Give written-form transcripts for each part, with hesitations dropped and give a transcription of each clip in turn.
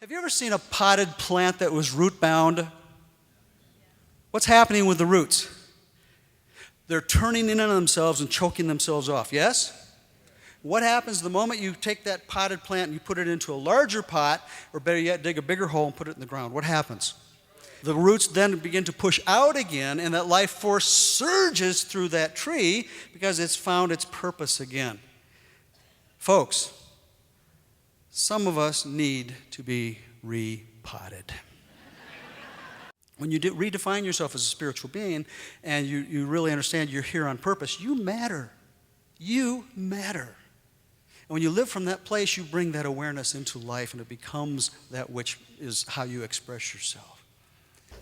Have you ever seen a potted plant that was root bound? What's happening with the roots? They're turning in on themselves and choking themselves off, yes? What happens the moment you take that potted plant and you put it into a larger pot, or better yet, dig a bigger hole and put it in the ground? What happens? The roots then begin to push out again, and that life force surges through that tree because it's found its purpose again. Folks, some of us need to be repotted. When you redefine yourself as a spiritual being and you really understand you're here on purpose, you matter. You matter. And when you live from that place, you bring that awareness into life, and it becomes that which is how you express yourself.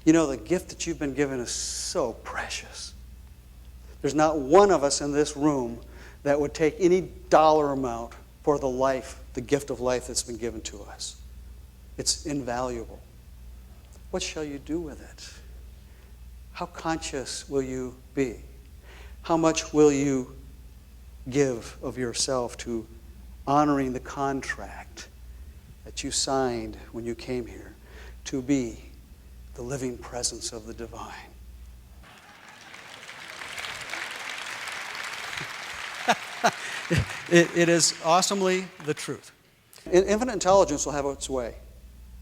You know, the gift that you've been given is so precious. There's not one of us in this room that would take any dollar amount for the life, the gift of life that's been given to us. It's invaluable. What shall you do with it? How conscious will you be? How much will you give of yourself to honoring the contract that you signed when you came here to be the living presence of the divine? It is awesomely the truth. Infinite intelligence will have its way.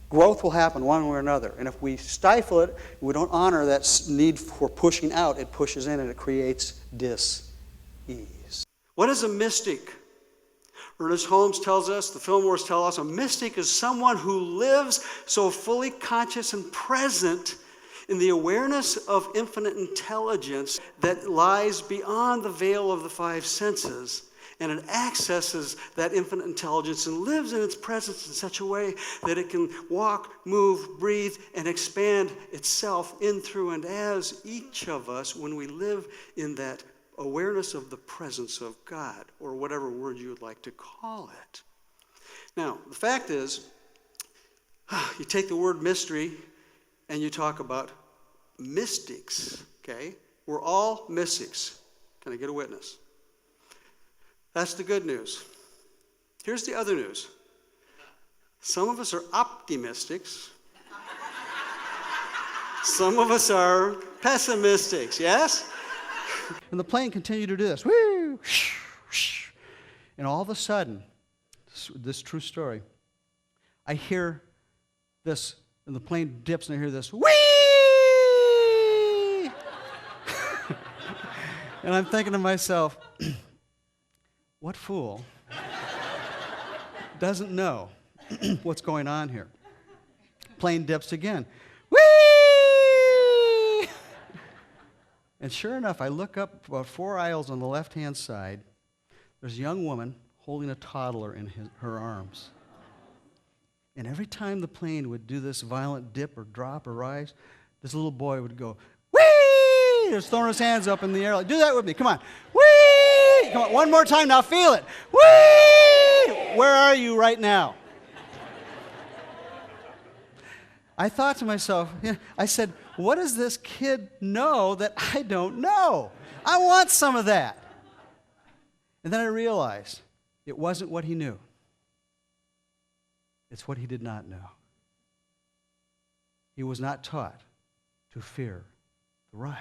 Growth will happen one way or another. And if we stifle it, we don't honor that need for pushing out, it pushes in and it creates dis-ease. What is a mystic? Ernest Holmes tells us, the Fillmores tell us, a mystic is someone who lives so fully conscious and present in the awareness of infinite intelligence that lies beyond the veil of the five senses, and it accesses that infinite intelligence and lives in its presence in such a way that it can walk, move, breathe, and expand itself in, through, and as each of us when we live in that awareness of the presence of God, or whatever word you would like to call it. Now, the fact is, you take the word mystery and you talk about mystics, okay? We're all mystics. Can I get a witness? That's the good news. Here's the other news. Some of us are optimistics. Some of us are pessimistics, yes? And the plane continued to do this. Woo! And all of a sudden, this true story, I hear this, and the plane dips, and I hear this, whee! And I'm thinking to myself, what fool doesn't know what's going on here? Plane dips again. Whee! And sure enough, I look up about 4 aisles on the left-hand side. There's a young woman holding a toddler in her arms. And every time the plane would do this violent dip or drop or rise, this little boy would go, whee! Just throwing his hands up in the air. Like, do that with me. Come on. Whee! Come on, one more time. Now feel it. Whee! Where are you right now? I thought to myself, I said, what does this kid know that I don't know? I want some of that. And then I realized it wasn't what he knew. It's what he did not know. He was not taught to fear the ride.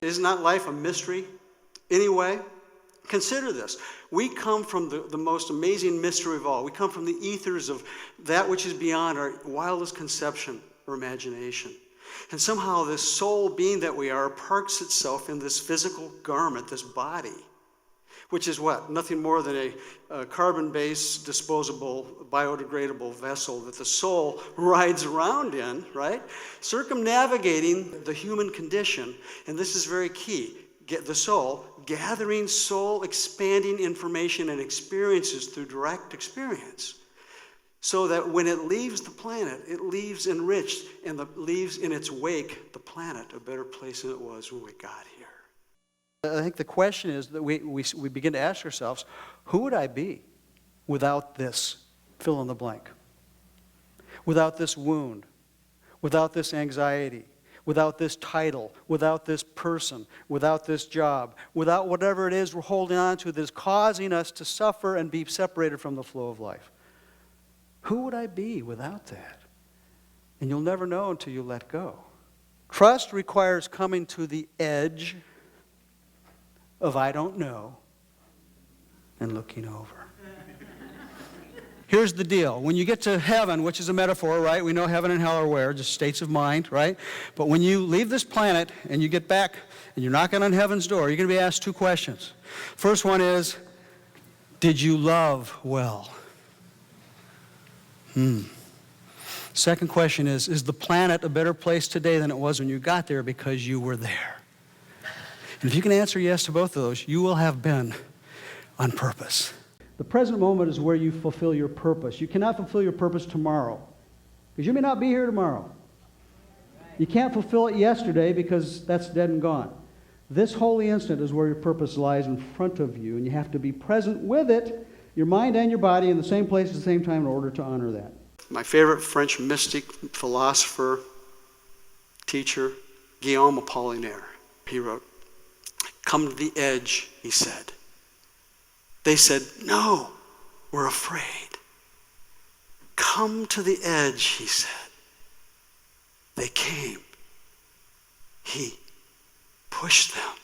Is not life a mystery anyway? Consider this. We come from the most amazing mystery of all. We come from the ethers of that which is beyond our wildest conception or imagination. And somehow this soul being that we are parks itself in this physical garment, this body, which is what? Nothing more than a carbon-based, disposable, biodegradable vessel that the soul rides around in, right? Circumnavigating the human condition, and this is very key, get the soul, gathering soul expanding information and experiences through direct experience, so that when it leaves the planet, it leaves enriched and leaves in its wake the planet a better place than it was when we got here. I think the question is that we begin to ask ourselves, who would I be without this fill in the blank? Without this wound, without this anxiety, without this title, without this person, without this job, without whatever it is we're holding on to that is causing us to suffer and be separated from the flow of life. Who would I be without that? And you'll never know until you let go. Trust requires coming to the edge of I don't know and looking over. Here's the deal. When you get to heaven, which is a metaphor, right? We know heaven and hell are where? Just states of mind, right? But when you leave this planet and you get back and you're knocking on heaven's door, you're going to be asked two questions. First one is, did you love well? Second question is the planet a better place today than it was when you got there because you were there? And if you can answer yes to both of those, you will have been on purpose. The present moment is where you fulfill your purpose. You cannot fulfill your purpose tomorrow, because you may not be here tomorrow. You can't fulfill it yesterday because that's dead and gone. This holy instant is where your purpose lies in front of you, and you have to be present with it, your mind and your body, in the same place at the same time in order to honor that. My favorite French mystic, philosopher, teacher, Guillaume Apollinaire, he wrote, "Come to the edge," he said. They said, "No, we're afraid." Come to the edge, he said. They came. He pushed them.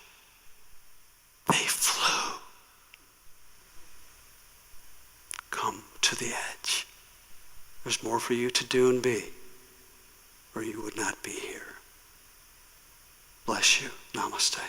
They flew. Come to the edge. There's more for you to do and be, or you would not be here. Bless you. Namaste.